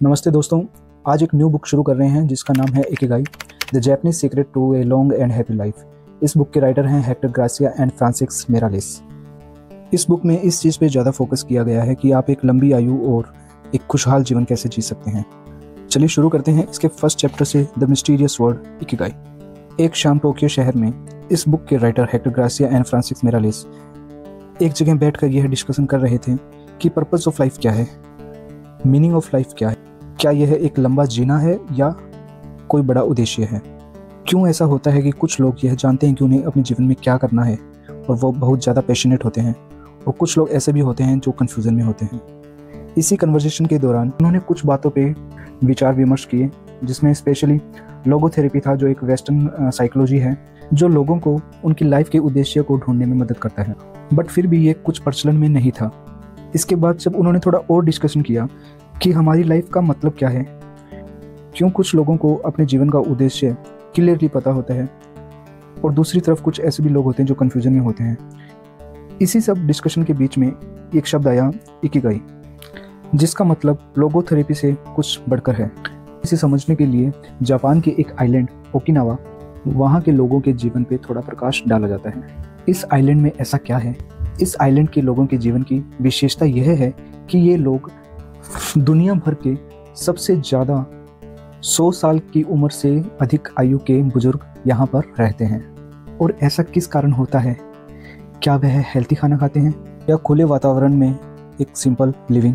नमस्ते दोस्तों, आज एक न्यू बुक शुरू कर रहे हैं जिसका नाम है Ikigai the Japanese secret to a long and happy life. इस बुक के राइटर हैं Hector Garcia and Francesc Miralles. इस बुक में इस चीज़ पे ज़्यादा फोकस किया गया है कि आप एक लंबी आयु और एक खुशहाल जीवन कैसे जी सकते हैं। चलिए शुरू करते हैं इसके फर्स्ट चैप्टर से, द मिस्टीरियस वर्ड इकिगाई। एक शाम टोक्यो शहर में इस बुक के writer Hector Garcia and Francesc Miralles एक जगह बैठकर यह डिस्कशन कर रहे थे कि पर्पस ऑफ लाइफ क्या है, मीनिंग ऑफ लाइफ क्या है, क्या यह एक लंबा जीना है या कोई बड़ा उद्देश्य है। क्यों ऐसा होता है कि कुछ लोग यह जानते हैं कि उन्हें अपने जीवन में क्या करना है और वो बहुत ज़्यादा पैशनेट होते हैं, और कुछ लोग ऐसे भी होते हैं जो कन्फ्यूज़न में होते हैं। इसी कन्वर्सेशन के दौरान उन्होंने कुछ बातों पे विचार विमर्श किए, जिसमें स्पेशली लोगोथेरेपी था, जो एक वेस्टर्न साइकोलॉजी है जो लोगों को उनकी लाइफ के उद्देश्य को ढूंढने में मदद करता है, बट फिर भी ये कुछ प्रचलन में नहीं था। इसके बाद जब उन्होंने थोड़ा और डिस्कशन किया कि हमारी लाइफ का मतलब क्या है, क्यों कुछ लोगों को अपने जीवन का उद्देश्य क्लियरली पता होता है और दूसरी तरफ कुछ ऐसे भी लोग होते हैं जो कन्फ्यूजन में होते हैं। इसी सब डिस्कशन के बीच में एक शब्द आया, इकिगाई, जिसका मतलब लोगोथेरेपी से कुछ बढ़कर है। इसे समझने के लिए जापान के एक आइलैंड ओकिनावा, वहाँ के लोगों के जीवन पे थोड़ा प्रकाश डाला जाता है। इस आइलैंड में ऐसा क्या है, इस आइलैंड के लोगों के जीवन की विशेषता यह है कि ये लोग दुनिया भर के सबसे ज़्यादा 100 साल की उम्र से अधिक आयु के बुजुर्ग यहाँ पर रहते हैं। और ऐसा किस कारण होता है? क्या वह हेल्थी खाना खाते हैं, या खुले वातावरण में एक सिंपल लिविंग,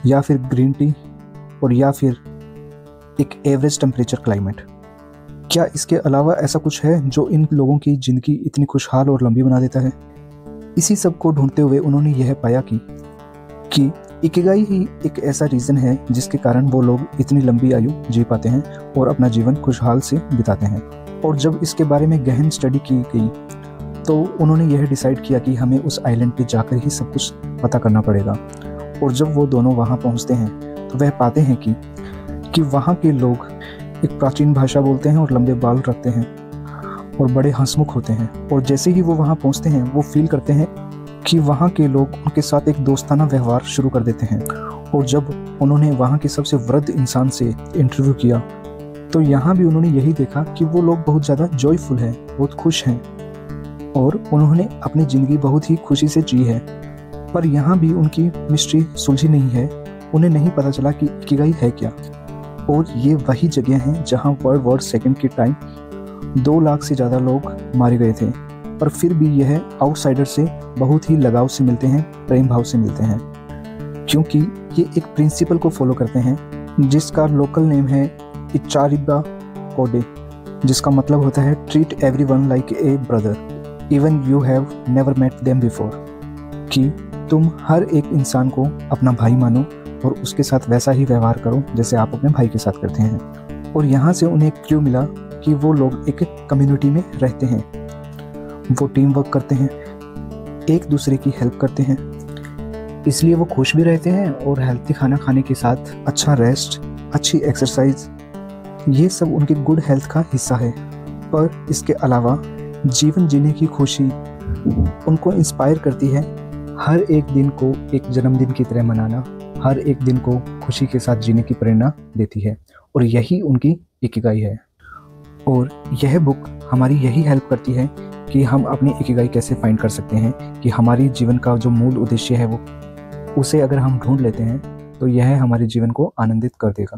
या फिर ग्रीन टी, और या फिर एक एवरेज टेम्परेचर क्लाइमेट? क्या इसके अलावा ऐसा कुछ है जो इन लोगों की ज़िंदगी इतनी खुशहाल और लंबी बना देता है? इसी सब को ढूंढते हुए उन्होंने यह पाया कि इकिगाई ही एक ऐसा रीज़न है जिसके कारण वो लोग इतनी लंबी आयु जी पाते हैं और अपना जीवन खुशहाल से बिताते हैं। और जब इसके बारे में गहन स्टडी की गई तो उन्होंने यह डिसाइड किया कि हमें उस आइलैंड पे जाकर ही सब कुछ पता करना पड़ेगा। और जब वो दोनों वहाँ पहुँचते हैं तो वह पाते हैं कि वहाँ के लोग एक प्राचीन भाषा बोलते हैं और लंबे बाल रखते हैं और बड़े हंसमुख होते हैं। और जैसे ही वो वहाँ पहुँचते हैं वो फील करते हैं कि वहाँ के लोग उनके साथ एक दोस्ताना व्यवहार शुरू कर देते हैं। और जब उन्होंने वहाँ के सबसे वृद्ध इंसान से इंटरव्यू किया तो यहाँ भी उन्होंने यही देखा कि वो लोग बहुत ज़्यादा जॉयफुल हैं, बहुत खुश हैं, और उन्होंने अपनी ज़िंदगी बहुत ही खुशी से जी है। पर यहाँ भी उनकी मिस्ट्री सुलझी नहीं है, उन्हें नहीं पता चला कि इकिगाई है क्या। और ये वही जगह हैं जहाँ वर्ल्ड वॉर सेकेंड के टाइम 2 लाख से ज़्यादा लोग मारे गए थे, पर फिर भी यह आउटसाइडर से बहुत ही लगाव से मिलते हैं, प्रेम भाव से मिलते हैं, क्योंकि ये एक प्रिंसिपल को फॉलो करते हैं जिसका लोकल नेम है इचारिबा कोडे, जिसका मतलब होता है treat everyone like a brother even you have never met them before, कि तुम हर एक इंसान को अपना भाई मानो और उसके साथ वैसा ही व्यवहार करो जैसे आप अपने भाई के साथ करते हैं। और यहाँ से उन्हें क्लू मिला कि वो लोग एक कम्युनिटी में रहते हैं, वो टीम वर्क करते हैं, एक दूसरे की हेल्प करते हैं, इसलिए वो खुश भी रहते हैं। और हेल्थी खाना खाने के साथ अच्छा रेस्ट, अच्छी एक्सरसाइज, ये सब उनके गुड हेल्थ का हिस्सा है। पर इसके अलावा जीवन जीने की खुशी उनको इंस्पायर करती है, हर एक दिन को एक जन्मदिन की तरह मनाना, हर एक दिन को खुशी के साथ जीने की प्रेरणा देती है। और यही उनकी इकिगाई है। और यह बुक हमारी यही हेल्प करती है कि हम अपनी इकिगाई कैसे फाइंड कर सकते हैं, कि हमारी जीवन का जो मूल उद्देश्य है वो उसे अगर हम ढूंढ लेते हैं तो यह हमारे जीवन को आनंदित कर देगा।